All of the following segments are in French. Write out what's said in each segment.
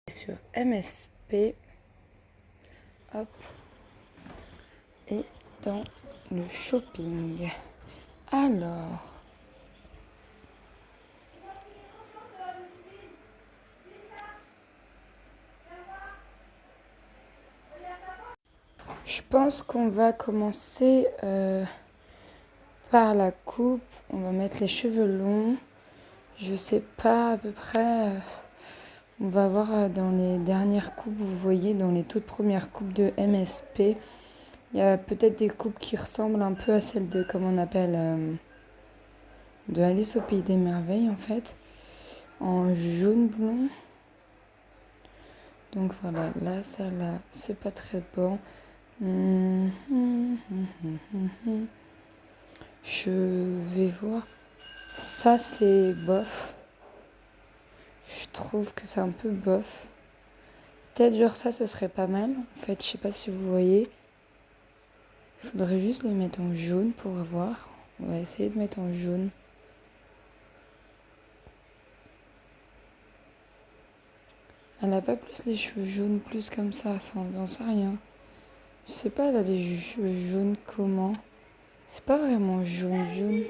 Sur MSP, hop, et dans le shopping. Alors, je pense qu'on va commencer par la coupe. On va mettre les cheveux longs. Je sais pas à peu près. On va voir dans les dernières coupes, vous voyez, dans les toutes premières coupes de MSP. Il y a peut-être des coupes qui ressemblent un peu à celles de, comment on appelle, de Alice au Pays des Merveilles, en fait. En jaune blond. Donc voilà, là, celle-là, c'est pas très bon. Je vais voir. Ça, c'est bof. Je trouve que c'est un peu bof. Peut-être genre ça, ce serait pas mal. En fait, je sais pas si vous voyez. Il faudrait juste les mettre en jaune pour voir. On va essayer de mettre en jaune. Elle a pas plus les cheveux jaunes, plus comme ça. Enfin, j'en sais rien. Je sais pas, elle a les cheveux jaunes comment. C'est pas vraiment jaune, jaune.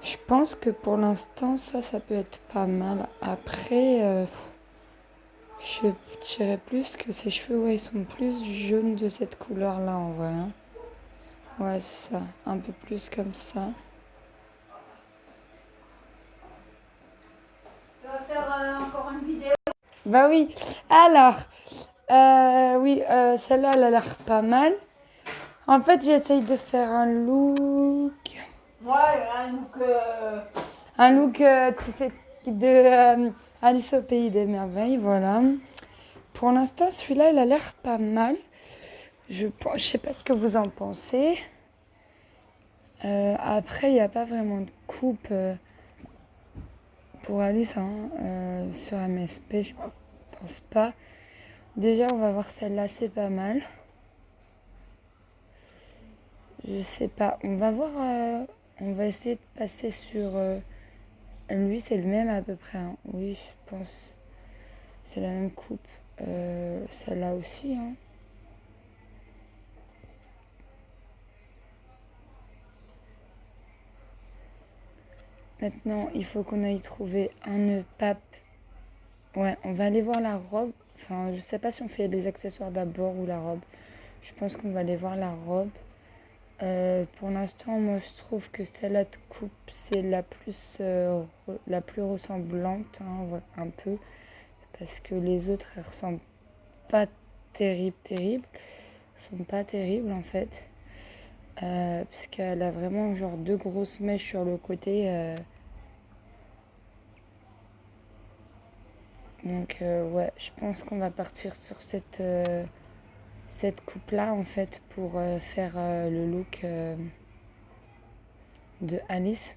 Je pense que pour l'instant, ça peut être pas mal. Après, je dirais plus que ses cheveux, ouais, ils sont plus jaunes de cette couleur-là, en vrai. Hein. Ouais, c'est ça. Un peu plus comme ça. Tu vas faire encore une vidéo? Bah oui. Alors, oui, celle-là, elle a l'air pas mal. En fait, j'essaye de faire un look. Ouais, Un look, tu sais, de Alice au Pays des Merveilles, voilà. Pour l'instant, celui-là, il a l'air pas mal. Je sais pas ce que vous en pensez. Après, il n'y a pas vraiment de coupe pour Alice sur MSP, je pense pas. Déjà, on va voir celle-là, c'est pas mal. Je sais pas, on va voir, on va essayer de passer sur... lui, c'est le même à peu près. Hein. Oui, je pense. C'est la même coupe. Celle-là aussi. Hein. Maintenant, il faut qu'on aille trouver un nœud pape. Ouais, on va aller voir la robe. Enfin, je sais pas si on fait les accessoires d'abord ou la robe. Je pense qu'on va aller voir la robe. Pour l'instant, moi, je trouve que celle-là de coupe, c'est la plus ressemblante, hein, un peu. Parce que les autres, elles ressemblent pas terribles. Elles sont pas terribles, en fait. Parce qu'elle a vraiment, genre, deux grosses mèches sur le côté. Donc, ouais, je pense qu'on va partir sur cette coupe-là, en fait, pour faire le look de Alice.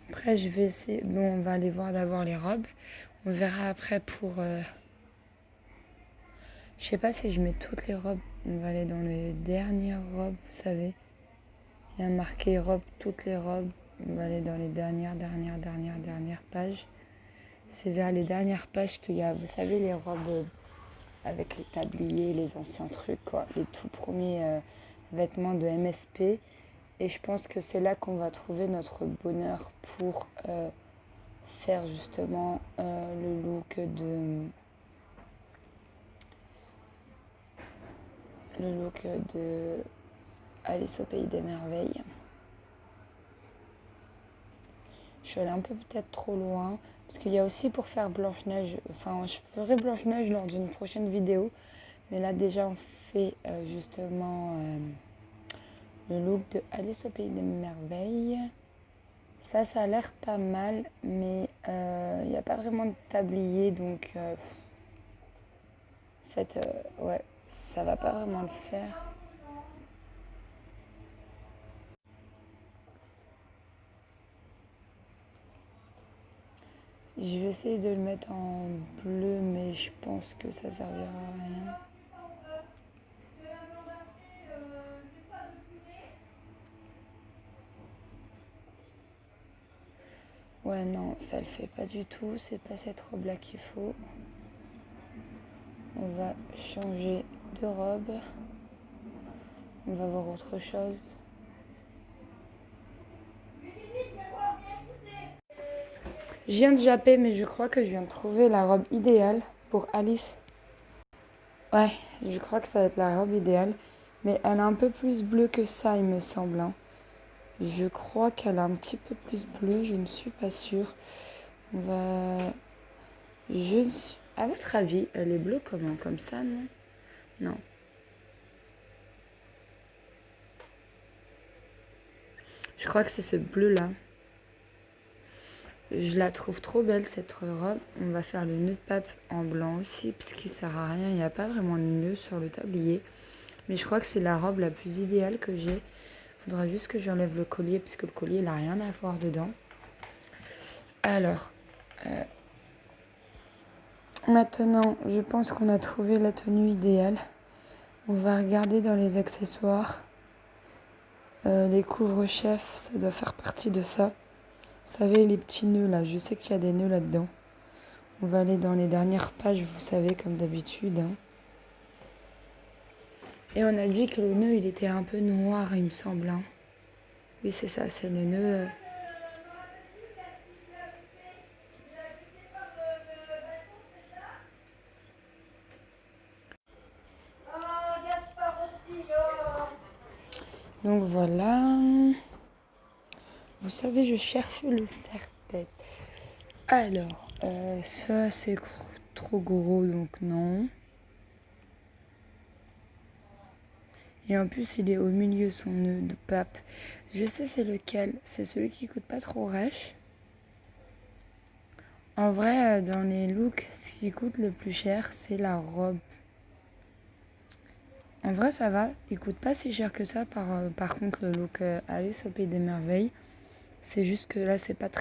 Après, je vais essayer... Bon, on va aller voir d'abord les robes. On verra après pour... Je sais pas si je mets toutes les robes. On va aller dans les dernières robes, vous savez. Il y a marqué robes, toutes les robes. On va aller dans les dernières pages. C'est vers les dernières pages qu'il y a, vous savez, les robes avec les tabliers, les anciens trucs, quoi. Les tout premiers vêtements de MSP. Et je pense que c'est là qu'on va trouver notre bonheur pour faire justement le look de Alice au Pays des Merveilles. Je suis allée un peu peut-être trop loin. Parce qu'il y a aussi pour faire Blanche-Neige. Enfin, je ferai Blanche-Neige lors d'une prochaine vidéo. Mais là, déjà, on fait justement le look de Alice au Pays des Merveilles. Ça a l'air pas mal. Mais il n'y a pas vraiment de tablier. Donc, en fait, ouais, ça va pas vraiment le faire. Je vais essayer de le mettre en bleu, mais je pense que ça servira à rien. Ouais, non, ça le fait pas du tout. C'est pas cette robe-là qu'il faut. On va changer de robe. On va voir autre chose. Je viens de japper, mais je crois que je viens de trouver la robe idéale pour Alice. Ouais, je crois que ça va être la robe idéale. Mais elle est un peu plus bleue que ça, il me semble. Hein. Je crois qu'elle est un petit peu plus bleue, je ne suis pas sûre. On va... Je ne suis... À votre avis, elle est bleue comment? Comme ça, non? Non. Je crois que c'est ce bleu-là. Je la trouve trop belle, cette robe. On va faire le nœud de pape en blanc aussi, puisqu'il sert à rien. Il n'y a pas vraiment de nœud sur le tablier. Mais je crois que c'est la robe la plus idéale que j'ai. Il faudra juste que j'enlève le collier, puisque le collier, il n'a rien à voir dedans. Alors, maintenant, je pense qu'on a trouvé la tenue idéale. On va regarder dans les accessoires. Les couvre-chefs, ça doit faire partie de ça. Vous savez, les petits nœuds là, je sais qu'il y a des nœuds là-dedans. On va aller dans les dernières pages, vous savez, comme d'habitude. Hein. Et on a dit que le nœud, il était un peu noir, il me semble. Hein. Oui, c'est ça, c'est le nœud. Donc voilà. Vous savez, je cherche le serre-tête. Alors, ça c'est trop gros, donc non. Et en plus, il est au milieu, son nœud de pape. Je sais c'est lequel. C'est celui qui coûte pas trop rêche. En vrai, dans les looks, ce qui coûte le plus cher, c'est la robe. En vrai, ça va. Il coûte pas si cher que ça. Par contre, le look Alice au Pays des Merveilles, c'est juste que là, c'est pas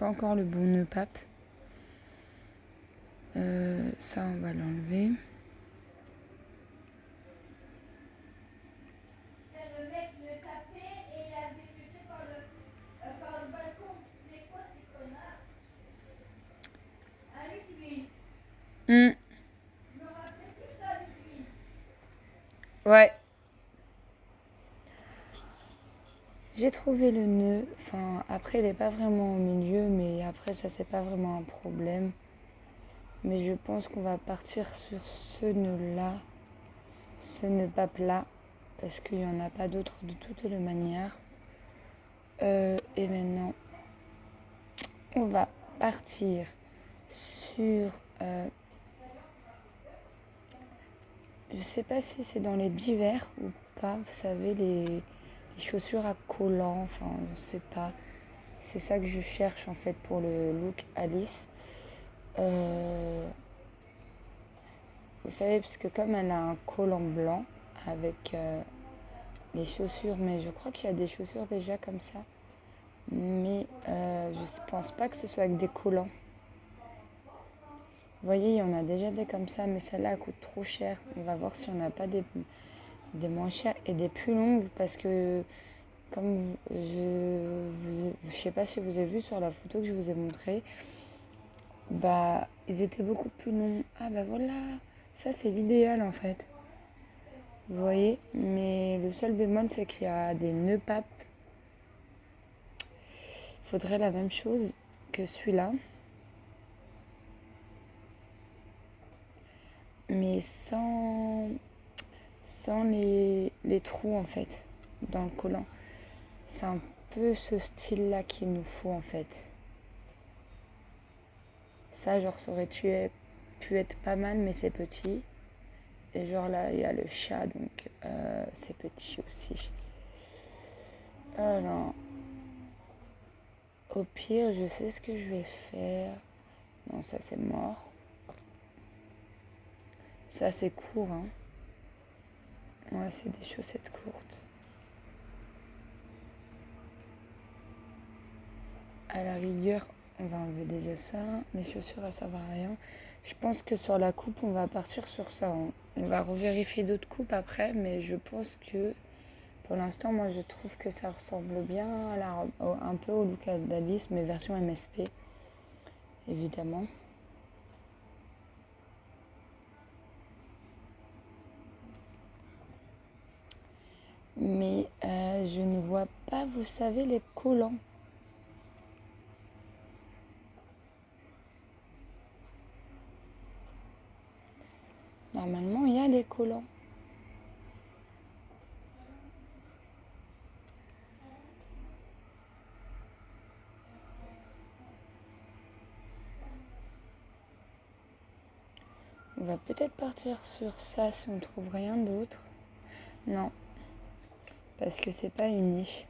encore le bon nœud pape. Ça, on va l'enlever. Le mec me tapait et il avait jeté par le balcon. C'est quoi ces connards? Ah, lui. Mm. Je me rappelle plus ça, lui. Ouais. J'ai trouvé le nœud. Enfin, après, il n'est pas vraiment au milieu, mais après, ça, c'est pas vraiment un problème. Mais je pense qu'on va partir sur ce nœud-là, ce nœud pape-là, parce qu'il n'y en a pas d'autre de toutes les manières. Et maintenant, on va partir sur... je sais pas si c'est dans les divers ou pas, vous savez, les chaussures à collants, enfin, je sais pas. C'est ça que je cherche en fait pour le look Alice. Vous savez, parce que comme elle a un collant blanc avec les chaussures, mais je crois qu'il y a des chaussures déjà comme ça. Mais je pense pas que ce soit avec des collants. Vous voyez, il y en a déjà des comme ça, mais celle-là elle coûte trop cher. On va voir si on n'a pas des moins chères et des plus longues parce que comme je sais pas si vous avez vu sur la photo que je vous ai montrée, bah ils étaient beaucoup plus longs. Ah bah voilà, ça c'est l'idéal en fait. Vous voyez, mais le seul bémol c'est qu'il y a des nœuds papes. Il faudrait la même chose que celui-là. Mais sans les trous en fait dans le collant. C'est un peu ce style là qu'il nous faut en fait. Ça genre ça aurait pu être pas mal mais c'est petit. Et genre là il y a le chat donc c'est petit aussi. Alors au pire je sais ce que je vais faire. Non ça c'est mort. Ça c'est court hein. Ouais c'est des chaussettes courtes. À la rigueur, on va enlever déjà ça. Les chaussures, ça servent à rien. Je pense que sur la coupe, on va partir sur ça. On va revérifier d'autres coupes après, mais je pense que Pour l'instant, moi, je trouve que ça ressemble bien à la robe, un peu au look d'Alice, mais version MSP, évidemment. Mais je ne vois pas, vous savez, les collants. Normalement, il y a les collants. On va peut-être partir sur ça si on ne trouve rien d'autre. Non, parce que c'est pas une niche.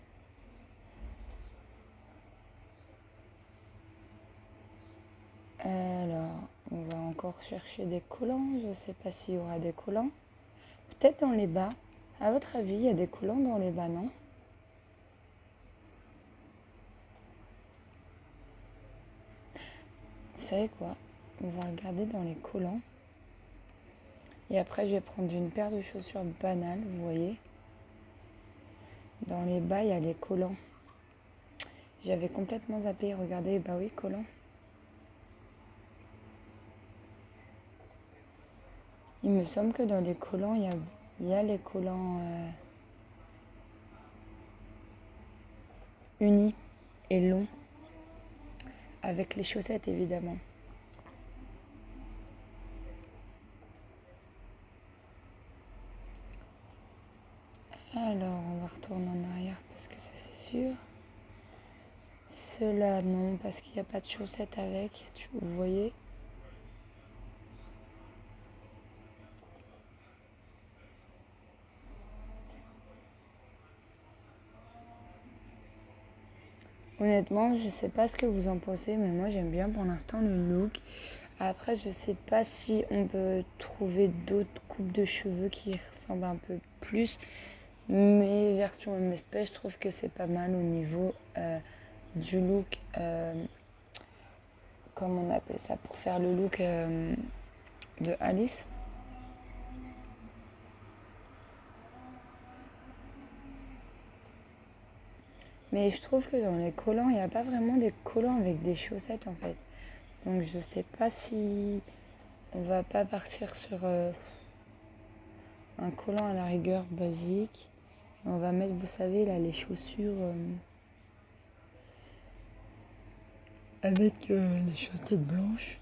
Alors, on va encore chercher des collants. Je ne sais pas s'il y aura des collants. Peut-être dans les bas. À votre avis, il y a des collants dans les bas, non? Vous savez quoi? On va regarder dans les collants. Et après, je vais prendre une paire de chaussures banales, vous voyez. Dans les bas, il y a les collants. J'avais complètement zappé. Regardez, bah oui, collants. Il me semble que dans les collants, il y a les collants unis et longs. Avec les chaussettes, évidemment. Alors, on va retourner en arrière parce que ça, c'est sûr. Ceux-là, non, parce qu'il n'y a pas de chaussettes avec. Vous voyez? Honnêtement, je sais pas ce que vous en pensez, mais moi j'aime bien pour l'instant le look. Après, je sais pas si on peut trouver d'autres coupes de cheveux qui ressemblent un peu plus. Mais version MSP, je trouve que c'est pas mal au niveau du look. Comment on appelle ça? Pour faire le look de Alice. Mais je trouve que dans les collants, il n'y a pas vraiment des collants avec des chaussettes en fait. Donc je sais pas si on va pas partir sur un collant à la rigueur basique. Et on va mettre, vous savez, là les chaussures avec les chaussettes blanches.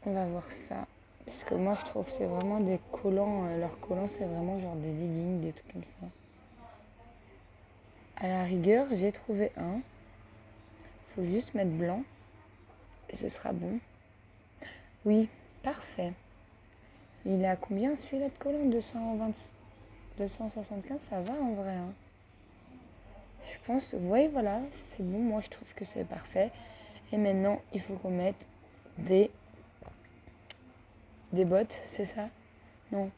On va voir ça. Parce que moi je trouve que c'est vraiment des collants. Leurs collants c'est vraiment genre des leggings, des trucs comme ça. À la rigueur, j'ai trouvé un. Faut juste mettre blanc. Et ce sera bon. Oui, parfait. Il est à combien celui-là de collant? 275, ça va en vrai. Hein. Je pense, oui, voilà, c'est bon. Moi, je trouve que c'est parfait. Et maintenant, il faut qu'on mette des bottes, c'est ça? Non,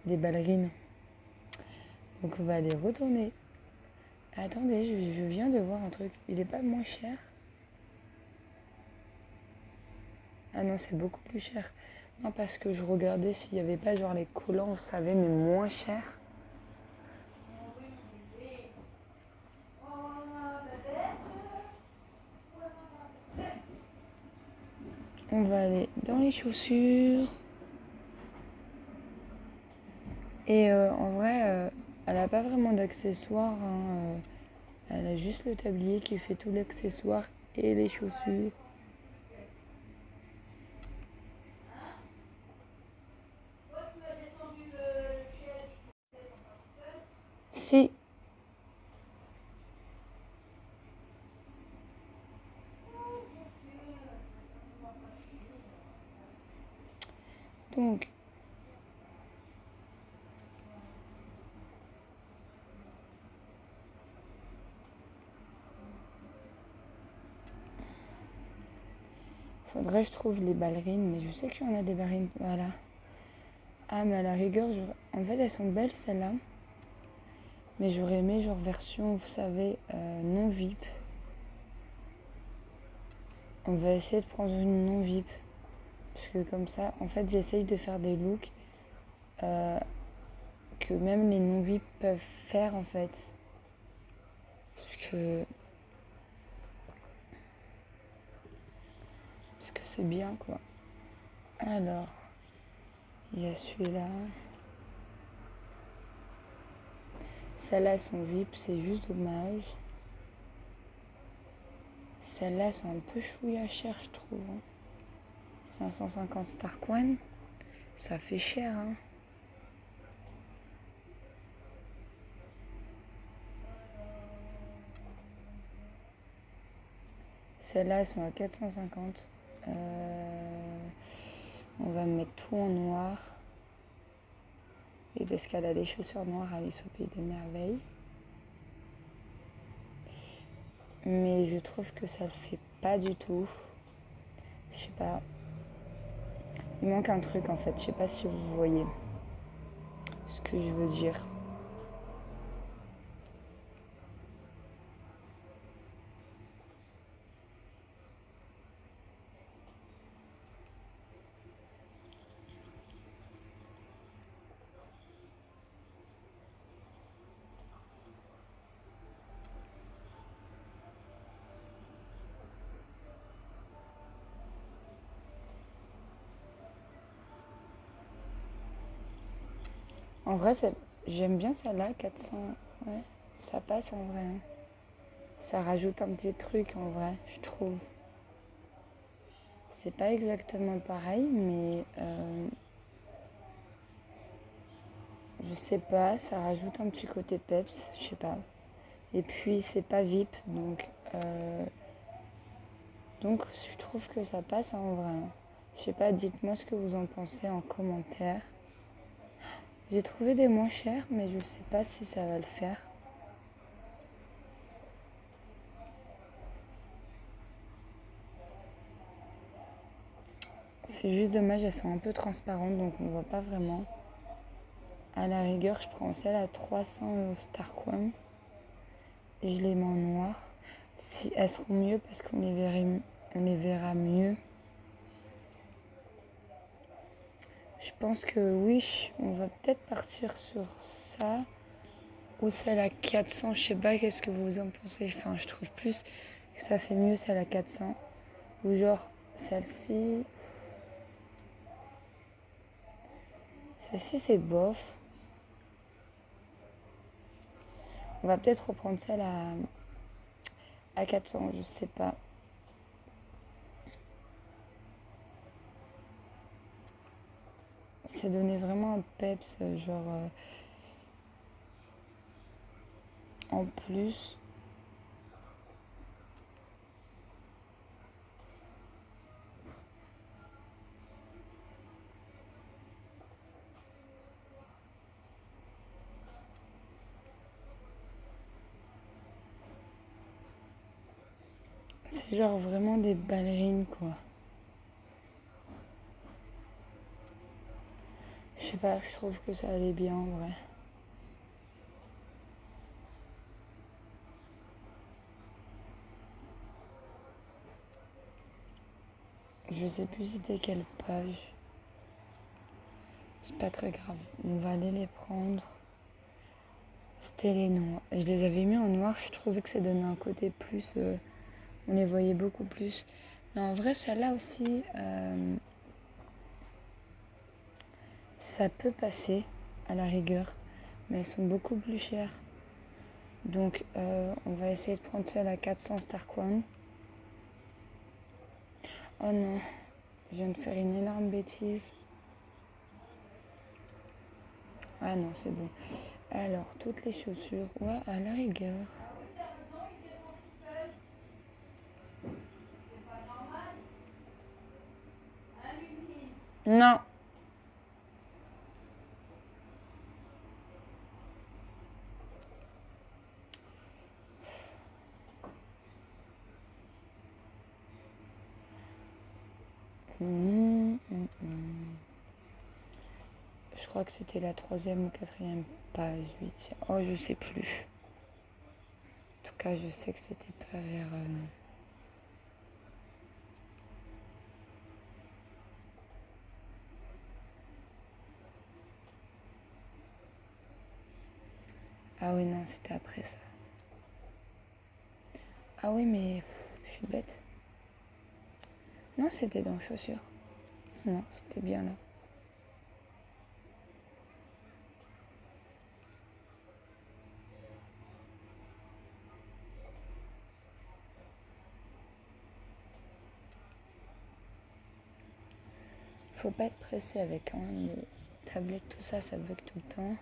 des ballerines. Donc, on va aller retourner. Attendez, je viens de voir un truc. Il n'est pas moins cher? Ah non, c'est beaucoup plus cher. Non, parce que je regardais s'il n'y avait pas genre les collants, vous savez, mais moins cher. On va aller dans les chaussures. Et en vrai, elle n'a pas vraiment d'accessoires. Hein, elle a juste le tablier qui fait tout l'accessoire et les chaussures. Si. Donc, faudrait que je trouve les ballerines, mais je sais qu'il y en a des ballerines. Voilà. Ah, mais à la rigueur, en fait, elles sont belles celles-là. Mais j'aurais aimé genre version, vous savez, non VIP. On va essayer de prendre une non VIP. Parce que comme ça, en fait, j'essaye de faire des looks que même les non-VIP peuvent faire en fait. Parce que c'est bien quoi. Alors, il y a celui-là. Celles-là sont VIP, c'est juste dommage. Celles-là sont un peu chouïa chères, je trouve. 550 Starcoin, ça fait cher. Hein. Celles-là sont à 450. On va mettre tout en noir. Et parce qu'elle a les chaussures noires, Alice au Pays des Merveilles. Mais je trouve que ça le fait pas du tout. Je sais pas. Il manque un truc en fait. Je sais pas si vous voyez ce que je veux dire. En vrai, j'aime bien celle-là, 400. Ouais, ça passe en vrai. Hein. Ça rajoute un petit truc en vrai, je trouve. C'est pas exactement pareil, mais je sais pas, ça rajoute un petit côté peps, je sais pas. Et puis c'est pas VIP, donc je trouve que ça passe en vrai. Hein. Je sais pas, dites-moi ce que vous en pensez en commentaire. J'ai trouvé des moins chers, mais je sais pas si ça va le faire. C'est juste dommage, elles sont un peu transparentes, donc on voit pas vraiment. À la rigueur, je prends celle à 300 Starcoin. Et je les mets en noir. Si elles seront mieux parce qu'on les verra mieux. Je pense que oui, on va peut-être partir sur ça. Ou celle à 400, je sais pas, qu'est-ce que vous en pensez. Enfin, je trouve plus que ça fait mieux celle à 400. Ou genre celle-ci. Celle-ci c'est bof. On va peut-être reprendre celle à 400, je sais pas. C'est donné vraiment un peps, genre en plus. C'est genre vraiment des ballerines quoi. Je sais pas, je trouve que ça allait bien en vrai. Je sais plus c'était quelle page. C'est pas très grave. On va aller les prendre. C'était les noirs. Je les avais mis en noir. Je trouvais que ça donnait un côté plus. On les voyait beaucoup plus. Mais en vrai, celle-là aussi, ça peut passer à la rigueur. Mais elles sont beaucoup plus chères. Donc, on va essayer de prendre celle à 400 Starcoin. Oh non, je viens de faire une énorme bêtise. Ah non, c'est bon. Alors, toutes les chaussures, ouais, à la rigueur. Non. Je crois que c'était la 3e ou 4e page, 8e. Oh, je sais plus. En tout cas, je sais que c'était pas vers... Ah oui, non, c'était après ça. Ah oui, mais je suis bête. Non, c'était dans chaussures. Non, c'était bien là. Faut pas être pressé avec quand même les tablettes, tout ça, ça bug tout le temps.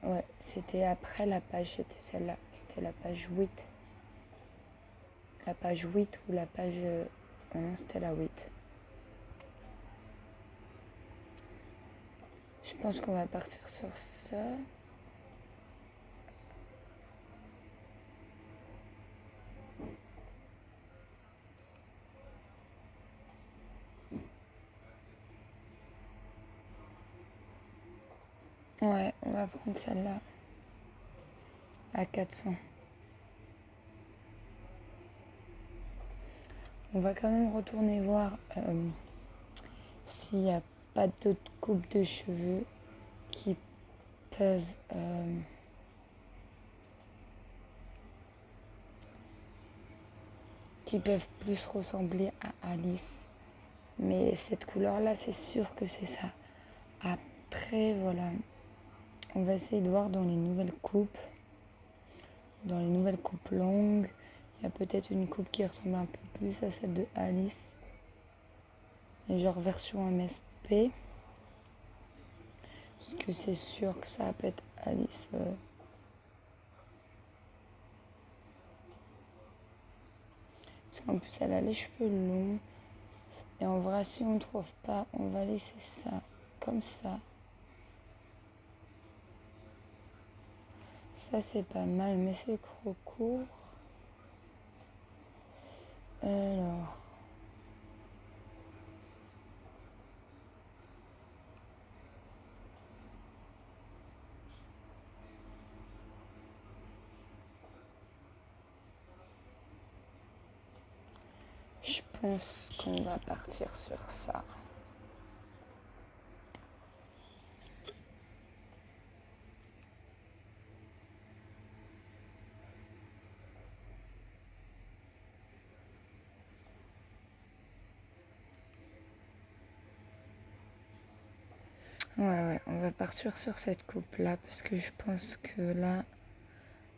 Ouais, c'était après la page, c'était celle-là. C'était la page 8. La page 8 ou la page... Oh non, c'était la 8. Je pense qu'on va partir sur ça. Ouais, on va prendre celle-là. À 400. On va quand même retourner voir s'il n'y a pas d'autres coupes de cheveux qui peuvent... qui peuvent plus ressembler à Alice. Mais cette couleur-là, c'est sûr que c'est ça. Après, voilà. On va essayer de voir dans les nouvelles coupes. Dans les nouvelles coupes longues. Il y a peut-être une coupe qui ressemble un peu plus à celle de Alice. Et genre version MSP. Parce que c'est sûr que ça va pas être Alice. Parce qu'en plus, elle a les cheveux longs. Et en vrai, si on ne trouve pas, on va laisser ça comme ça. Ça, c'est pas mal, mais c'est trop court. Alors... Je pense qu'on va partir sur ça. Ouais, on va partir sur cette coupe-là parce que je pense que là,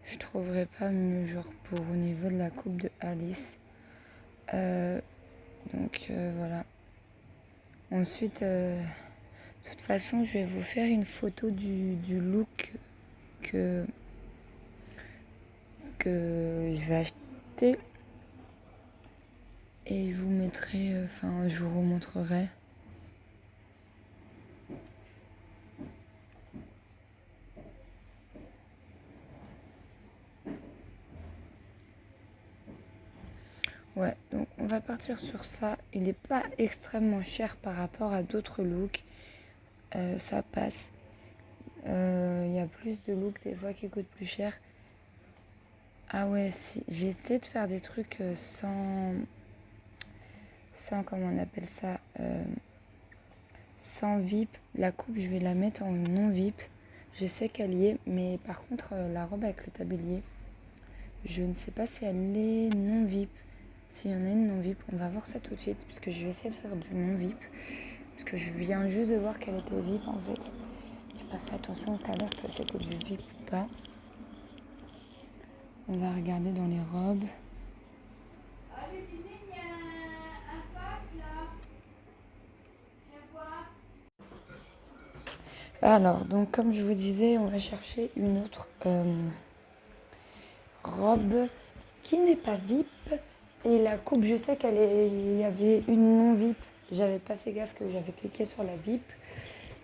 je trouverai pas mieux genre pour au niveau de la coupe de Alice. Donc voilà. Ensuite, de toute façon, je vais vous faire une photo du look que je vais acheter et je vous mettrai, je vous remontrerai. Ouais, donc on va partir sur ça. Il n'est pas extrêmement cher par rapport à d'autres looks. Ça passe. Il y a plus de looks des fois qui coûtent plus cher. Ah ouais, si. J'ai essayé de faire des trucs sans comment on appelle ça, sans VIP. La coupe, je vais la mettre en non VIP. Je sais qu'elle y est, mais par contre, la robe avec le tablier, je ne sais pas si elle est non VIP. S'il y en a une non VIP, on va voir ça tout de suite, parce que je vais essayer de faire du non VIP. Parce que je viens juste de voir qu'elle était VIP en fait. J'ai pas fait attention tout à l'heure que c'était du VIP ou pas. On va regarder dans les robes. Ah, j'ai deviné, il y a un pack là. Viens voir. Alors, donc comme je vous disais, on va chercher une autre robe qui n'est pas VIP. Et la coupe, je sais il y avait une non VIP. J'avais pas fait gaffe que j'avais cliqué sur la VIP.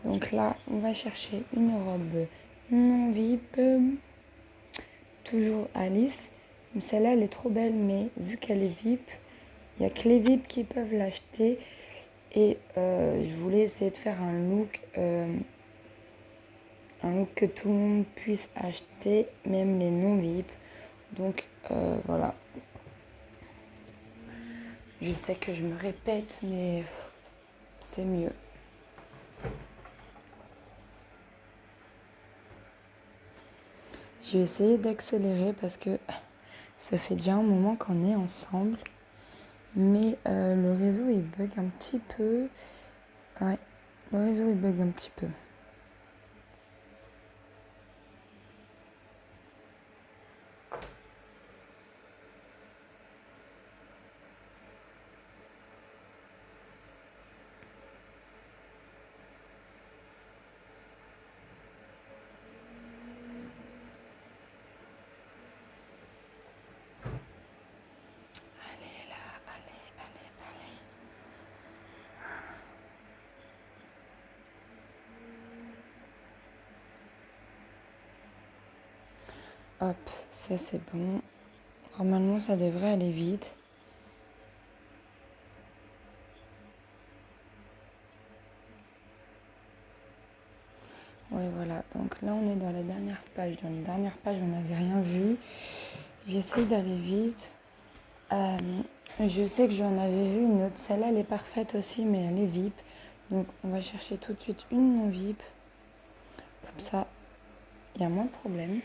Donc là, on va chercher une robe non VIP. Toujours Alice. Celle-là, elle est trop belle, mais vu qu'elle est VIP, il n'y a que les VIP qui peuvent l'acheter. Et je voulais essayer de faire un look que tout le monde puisse acheter, même les non VIP. Donc voilà. Je sais que je me répète, mais c'est mieux. Je vais essayer d'accélérer parce que ça fait déjà un moment qu'on est ensemble. Mais le réseau il bug un petit peu. Ouais, le réseau il bug un petit peu. Allez là, allez, allez, allez. Hop, ça c'est bon. Normalement ça devrait aller vite. Ouais, voilà. Donc là, on est dans la dernière page. Dans la dernière page, on n'avait rien vu. J'essaye d'aller vite. Je sais que j'en avais vu une autre. Celle-là, elle est parfaite aussi, mais elle est VIP. Donc, on va chercher tout de suite une non VIP. Comme ça, il y a moins de problèmes.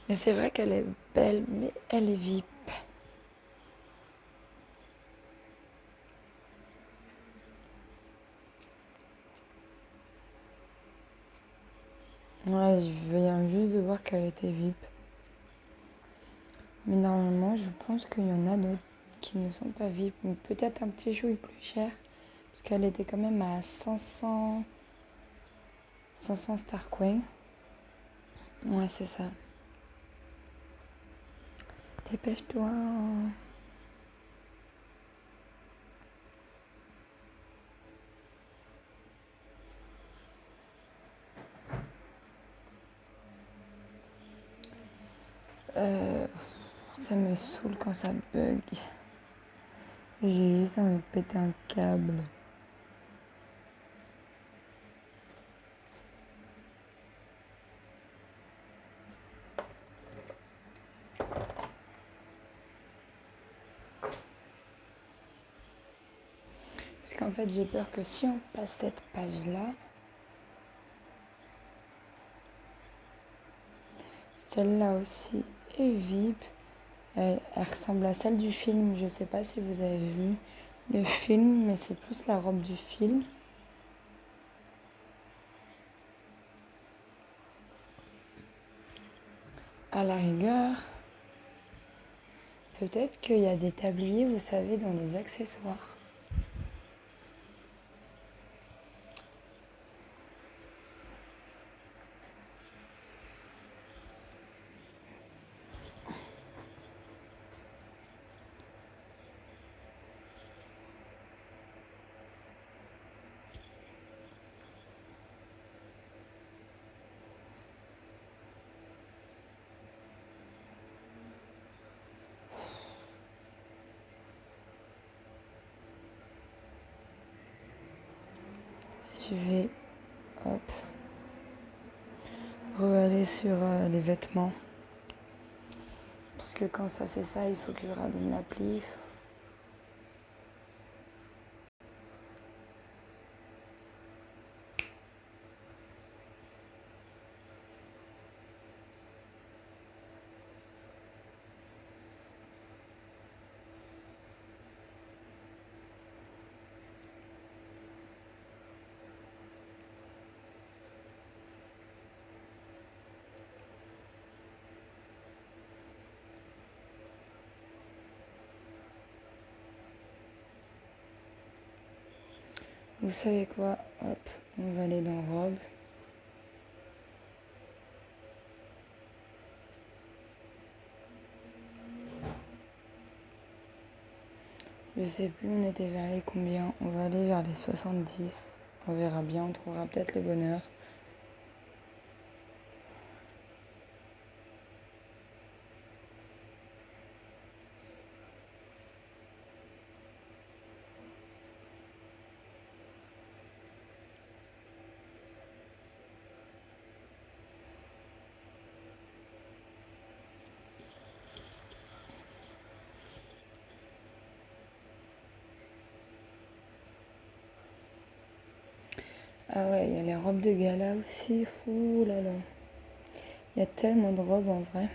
Mais c'est vrai qu'elle est belle, mais elle est VIP. Ouais, je viens juste de voir qu'elle était VIP. Mais normalement, je pense qu'il y en a d'autres qui ne sont pas VIP. Mais peut-être un petit chouille plus cher. Parce qu'elle était quand même à 500 Starcoin. Ouais, c'est ça. Dépêche-toi. Euh, Ça me saoule quand ça bug. J'ai juste envie de péter un câble. Parce qu'en fait, j'ai peur que si on passe cette page-là, celle-là aussi est VIP. Elle ressemble à celle du film. Je sais pas si vous avez vu le film, mais c'est plus la robe du film. À la rigueur, peut-être qu'il y a des tabliers, vous savez, dans les accessoires. Je vais, hop, aller sur les vêtements. Parce que quand ça fait ça, il faut que je rallume l'appli. Vous savez quoi? Hop, on va aller dans robe. Je sais plus, on était vers les combien. On va aller vers les 70. On verra bien, on trouvera peut-être le bonheur. Ah ouais, il y a les robes de gala aussi. Ouh là là. Il y a tellement de robes en vrai.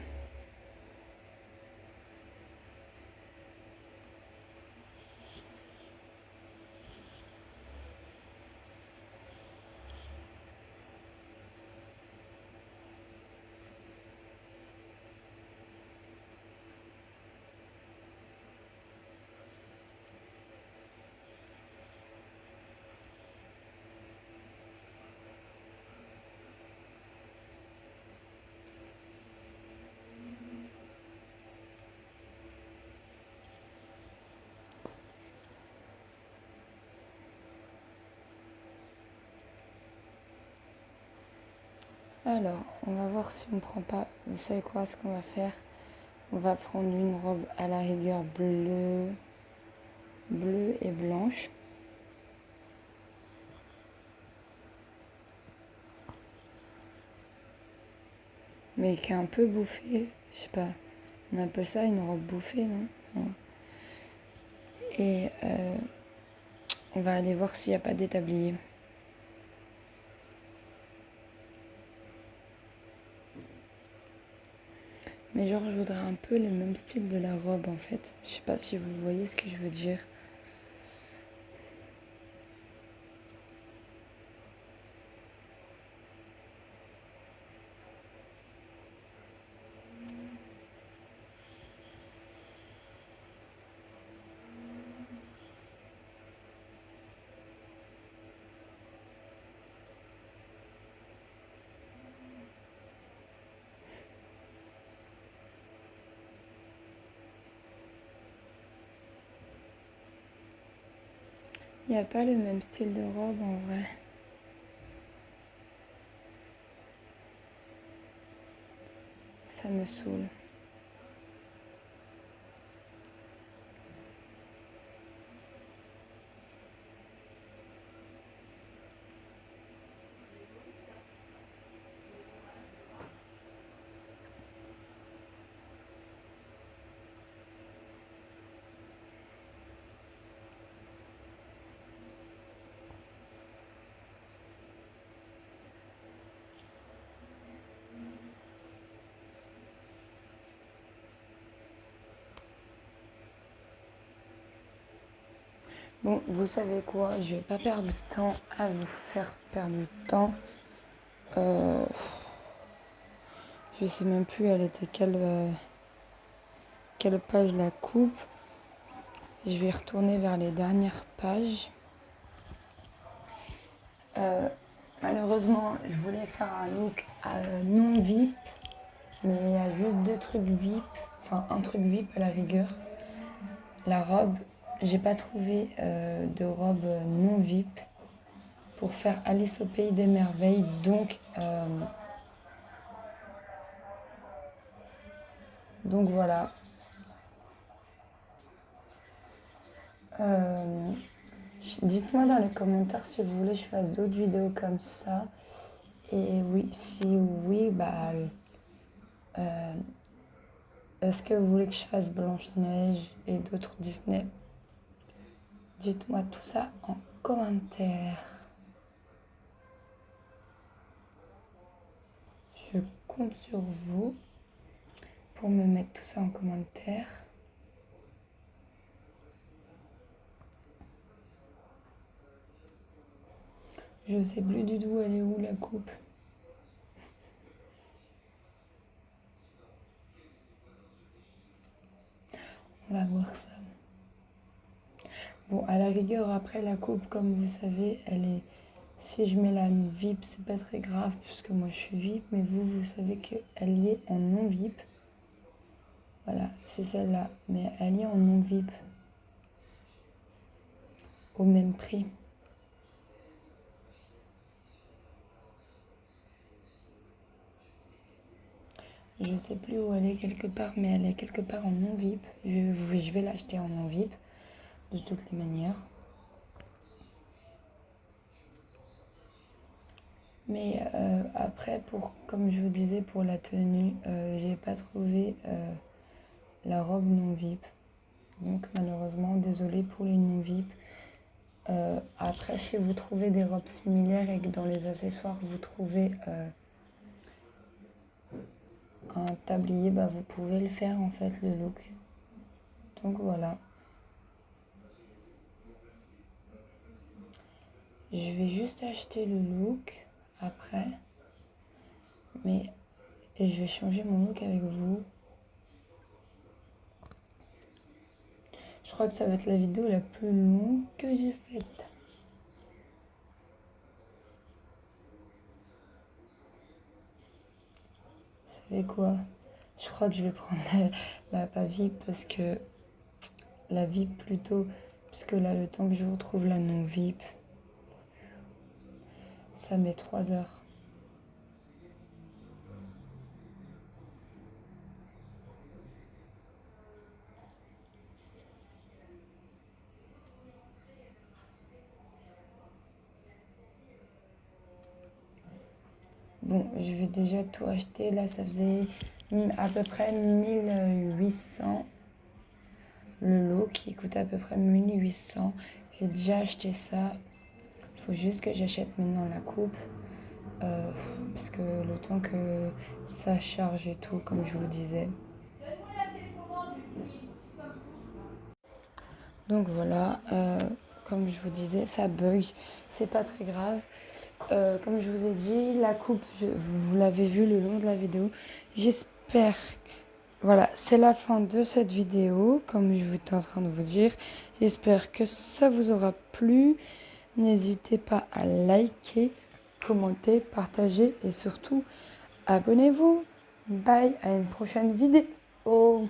Alors, on va voir si on prend pas. Vous savez quoi, ce qu'on va faire? On va prendre une robe à la rigueur bleue et blanche. Mais qui est un peu bouffée. Je sais pas. On appelle ça une robe bouffée, non? Non. Et on va aller voir s'il n'y a pas d'établier. Mais genre, je voudrais un peu le même style de la robe en fait. Je sais pas si vous voyez ce que je veux dire. Il n'y a pas le même style de robe en vrai. Ça me saoule. Bon, vous savez quoi? Je vais pas perdre du temps à vous faire perdre du temps. Je sais même plus elle était quelle page la coupe. Je vais retourner vers les dernières pages. Malheureusement, je voulais faire un look non VIP, mais il y a juste deux trucs VIP, enfin un truc VIP à la rigueur. La robe, j'ai pas trouvé de robe non VIP pour faire Alice au pays des merveilles, donc voilà. Euh, Dites-moi dans les commentaires si vous voulez que je fasse d'autres vidéos comme ça. Et oui, si oui, bah est-ce que vous voulez que je fasse Blanche-Neige et d'autres Disney? Dites-moi tout ça en commentaire. Je compte sur vous pour me mettre tout ça en commentaire. Je sais plus du tout elle est où la coupe. On va voir ça. Bon, à la rigueur, après la coupe, comme vous savez, elle est... Si je mets la VIP, c'est pas très grave, puisque moi je suis VIP, mais vous savez qu'elle y est en non VIP. Voilà, c'est celle-là, mais elle y est en non VIP. Au même prix. Je sais plus où elle est quelque part, mais elle est quelque part en non VIP. Je vais l'acheter en non VIP, de toutes les manières. Mais après, comme je vous disais, pour la tenue, j'ai pas trouvé la robe non VIP. Donc malheureusement, désolée pour les non VIP. Après, si vous trouvez des robes similaires et que dans les accessoires, vous trouvez un tablier, bah, vous pouvez le faire en fait, le look. Donc voilà. Je vais juste acheter le look après. Mais je vais changer mon look avec vous. Je crois que ça va être la vidéo la plus longue que j'ai faite. Vous savez quoi? Je crois que je vais prendre pas VIP parce que la VIP plutôt, parce que là le temps que je retrouve la non VIP, ça met 3 heures. Bon, je vais déjà tout acheter. Là, ça faisait à peu près 1800. Le lot qui coûte à peu près 1800. J'ai déjà acheté ça. Il faut juste que j'achète maintenant la coupe. Parce que le temps que ça charge et tout, comme je vous disais. Donc voilà, comme je vous disais, ça bug. C'est pas très grave. Comme je vous ai dit, la coupe, vous l'avez vu le long de la vidéo. J'espère. Voilà, c'est la fin de cette vidéo, comme je vous étais en train de vous dire. J'espère que ça vous aura plu. N'hésitez pas à liker, commenter, partager et surtout, abonnez-vous. Bye, à une prochaine vidéo.